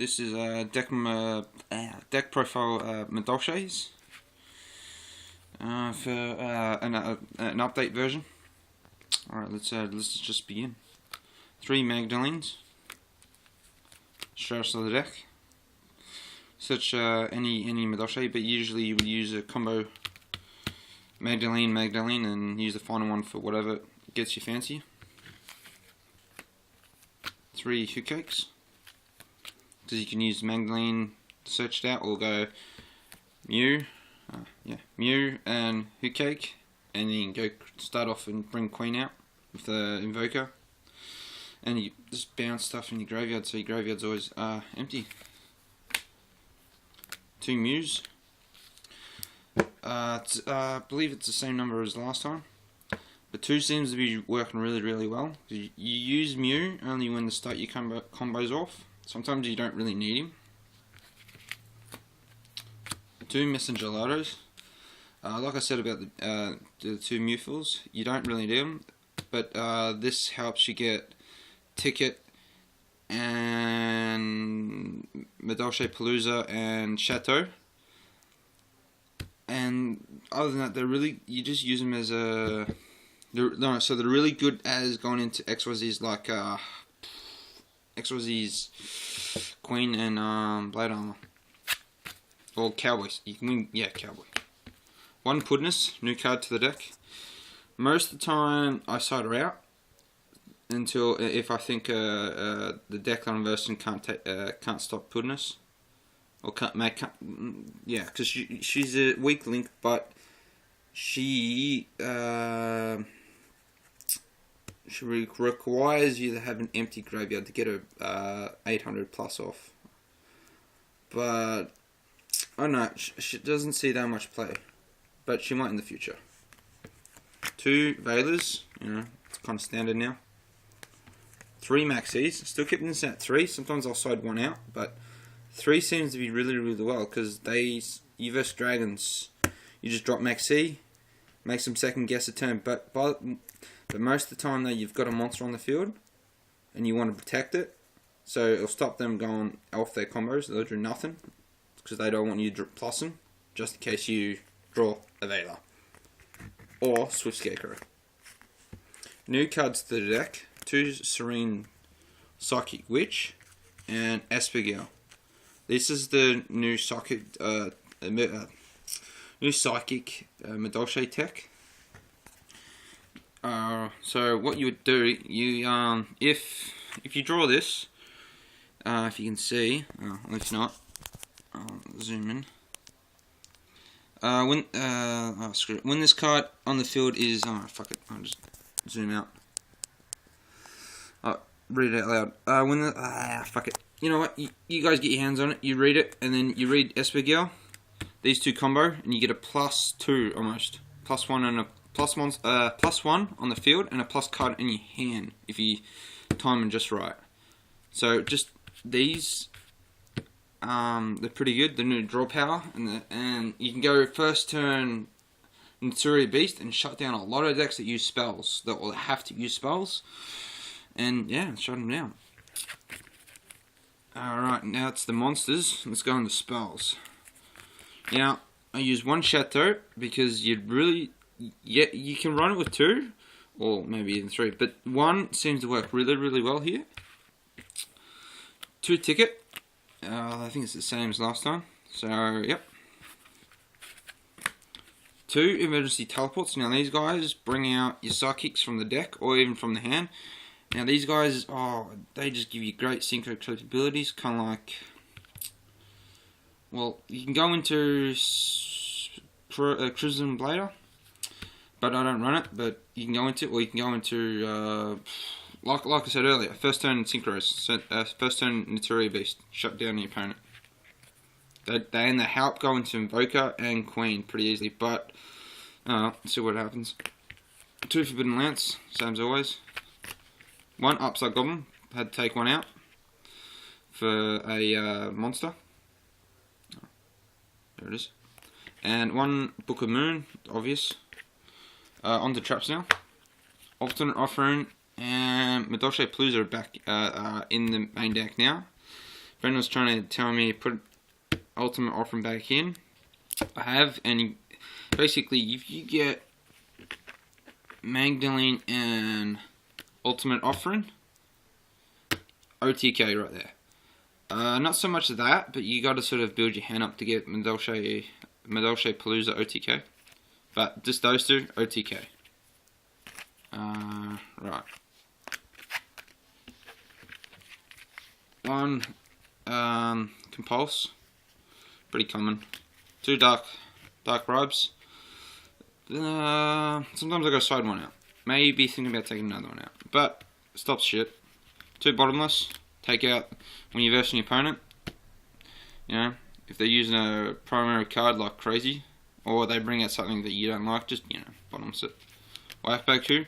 This is deck profile madolches for an update version. Alright, let's just begin. 3 Magdalenes. Straight to the deck. Search any madolche, but usually you would use a combo Magdalene, and use the final one for whatever gets you fancy. 3 hook cakes, because you can use Magdalene searched out, or go Mew and hook cake, and then you can go start off and bring Queen out with the Invoker, and you just bounce stuff in your graveyard, so your graveyard's always empty. 2 Mews. I believe it's the same number as last time, but 2 seems to be working really well. You use Mew only when to start your combos off. Sometimes you don't really need him. 2 Messenger Lotos. Like I said about the 2 Mewfills, you don't really need them, but this helps you get Ticket and madolche Palooza and Chateau. And other than that, you just use them as so they're really good as going into XYZs like XYZ's Queen and Blade Armor, or Cowboys. You can win, Cowboy. 1 Pudness, new card to the deck. Most of the time I side her out until if I think the deck on version can't stop Pudness. Or because she's a weak link, but she requires you to have an empty graveyard to get her 800 plus off. But I don't know, she doesn't see that much play, but she might in the future. 2 Veilers, it's kind of standard now. 3 Maxis, still keeping this at 3. Sometimes I'll side 1 out, but 3 seems to be really well, because you verse dragons, you just drop Maxi, makes them second guess a turn, but most of the time though, you've got a monster on the field and you want to protect it, so it'll stop them going off their combos. They'll do nothing because they don't want you to plus them, just in case you draw a Veiler or Swift Scarecrow. New cards to the deck: 2 Serene Psychic Witch and Espegal. This is the new psychic madolche tech. So what you would do, if you draw this, if you can see, if not, I'll zoom in. Screw it. When this card on the field is, I'll just zoom out. Read it out loud. Fuck it. You know what? You guys get your hands on it. You read it, and then you read Espegal. These 2 combo, and you get a +2 almost. +1 and a +1 on the field, and a plus card in your hand if you time them just right. So just these, they're pretty good. The new draw power, and you can go first turn Naturia Beast and shut down a lot of decks that use spells, that will have to use spells, and yeah, shut them down. Alright, now it's the monsters. Let's go into spells. Now, I use 1 Chateau because you can run it with 2, or maybe even 3, but 1 seems to work really well here. 2 Ticket. I think it's the same as last time. So, yep. 2 Emergency Teleports. Now, these guys bring out your Psychics from the deck, or even from the hand. Now these guys, they just give you great synchro capabilities, kind of like, well, you can go into Crimson Blader, but I don't run it, but you can go into it, or you can go into, like I said earlier, first turn Synchros, first turn Naturia Beast, shut down the opponent. They help go into Invoker and Queen pretty easily, but, let's see what happens. 2 Forbidden Lance, same as always. 1 Upside Goblin, had to take 1 out for a monster. There it is. And 1 Book of Moon, obvious. On the traps now. Alternate Offering and madolche Palooza are back in the main deck now. Brendan was trying to tell me to put Ultimate Offering back in. I have, and basically, if you get Magdalene and Ultimate Offering, OTK right there. Not so much of that, but you got to sort of build your hand up to get madolche Palooza OTK. But just those two, OTK. Right. One, Compulse. Pretty common. Two Dark Bribes. Sometimes I go side one out. Maybe thinking about taking another one out. But, stops shit. Two Bottomless. Take out when you're versing your opponent. You know, if they're using a primary card like crazy, or they bring out something that you don't like, just, you know, bottomless it. Wildback 2.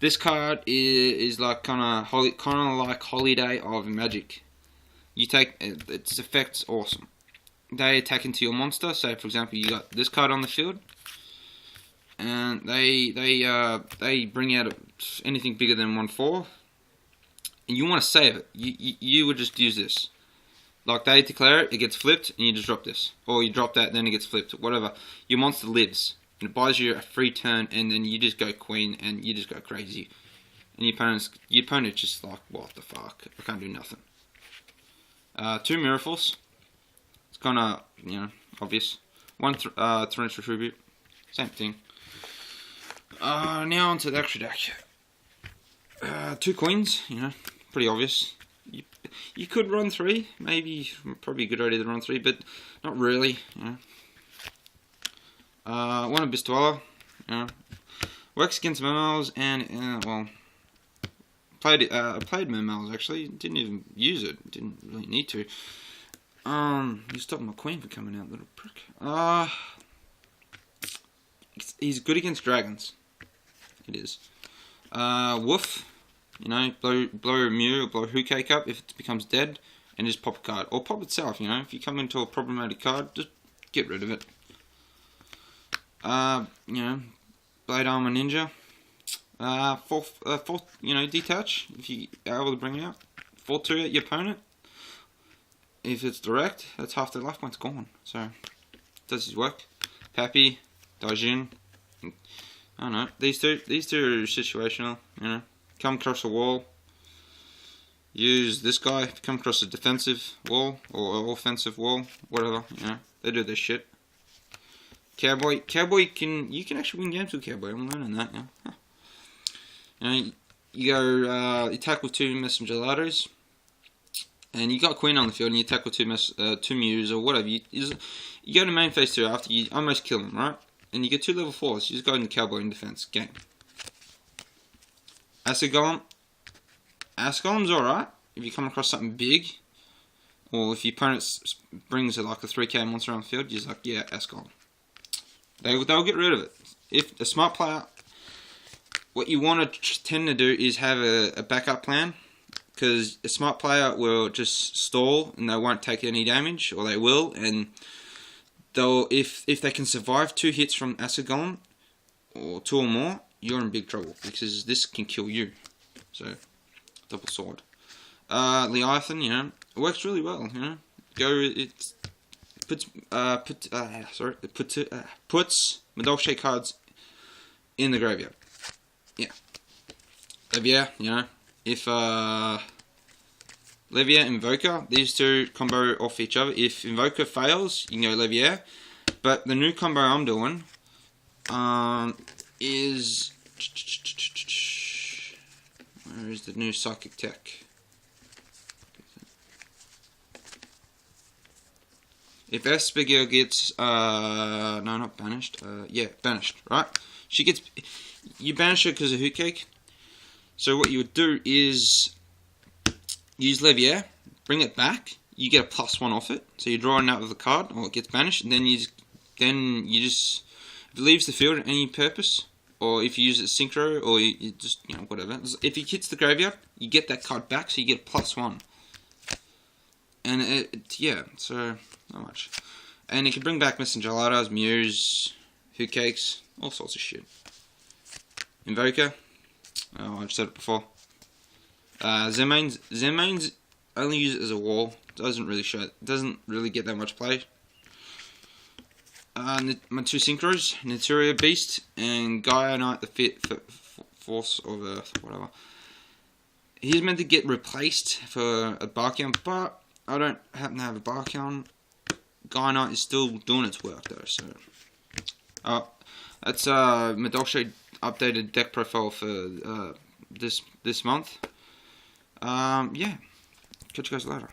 This card is like kind of like Holiday of Magic. You take its effects, awesome. They attack into your monster. Say, for example, you got this card on the field, and they bring out anything bigger than 1/4, and you want to save it. You would just use this. Like, they declare it, it gets flipped, and you just drop this. Or you drop that, then it gets flipped. Whatever. Your monster lives. And it buys you a free turn, and then you just go queen, and you just go crazy. And your opponent's just like, what the fuck? I can't do nothing. Two Miracles. It's kind of, you know, obvious. One Torrential Tribute. Same thing. Now onto the extra deck. Two Queens, you know, pretty obvious. You could run 3, maybe, probably a good idea to run 3, but not really, you know. One Abyss Dweller, you know. Works against Mermals, and, well, played Mermals, actually. Didn't even use it, didn't really need to. You stopped my queen from coming out, little prick. He's good against dragons. It is. Woof. You know, blow Mew or blow Hookake up if it becomes dead, and just pop a card. Or pop itself, you know. If you come into a problematic card, just get rid of it. You know, Blade Armor Ninja. Fourth, you know, Detach, if you are able to bring it out. 4/2 at your opponent. If it's direct, that's half their life points gone. So, does his work. Pappy, Daijin. I don't know. These two are situational, you know. Come across a wall, use this guy. Come across a defensive wall or offensive wall, whatever. You know, they do this shit. Cowboy you can actually win games with Cowboy. I'm learning that now. Huh. You know, you go attack with 2 Messenger Ladders, and you got Queen on the field, and you attack with 2 Mews or whatever. You go to main phase 2 after you almost kill them, right? And you get 2 level 4s. You just go into Cowboy in defense. Game. Acid Golem's alright if you come across something big, or if your opponent brings like a 3k monster on the field, you're just like, yeah, Acid Golem. They'll get rid of it. If a smart player, what you want to tend to do is have a backup plan, because a smart player will just stall and they won't take any damage, or they will, and they'll if they can survive 2 hits from Acid Golem, or 2 or more, you're in big trouble, because this can kill you. So, double sword. Leviathan, you know, it works really well, you know. It puts madolche cards in the graveyard. Yeah. Levier, you know, if Levier, Invoker, these two combo off each other. If Invoker fails, you can go Levier. But the new combo I'm doing is, where is the new Psychic Tech? If Asperger gets, no, not banished, yeah, banished, right? She gets, you banish her because of Hookake. So what you would do is use Levier, bring it back, you get a +1 off it, so you're drawing out of the card, or it gets banished, and then you just, if it leaves the field at any purpose, or if you use it as synchro, or you just, you know, whatever. If it hits the graveyard, you get that card back, so you get a +1. And yeah, so, not much. And you can bring back Messenger Ladders, Mews, Hookakes, all sorts of shit. Invoker, oh, I've said it before. Zemain's I only use it as a wall. Doesn't really get that much play. My two synchros, Naturia Beast and Gaia Knight, the Force of Earth, whatever. He's meant to get replaced for a Barkion, but I don't happen to have a Barkion. Gaia Knight is still doing its work though, so. That's madolche updated deck profile for this month. Yeah, catch you guys later.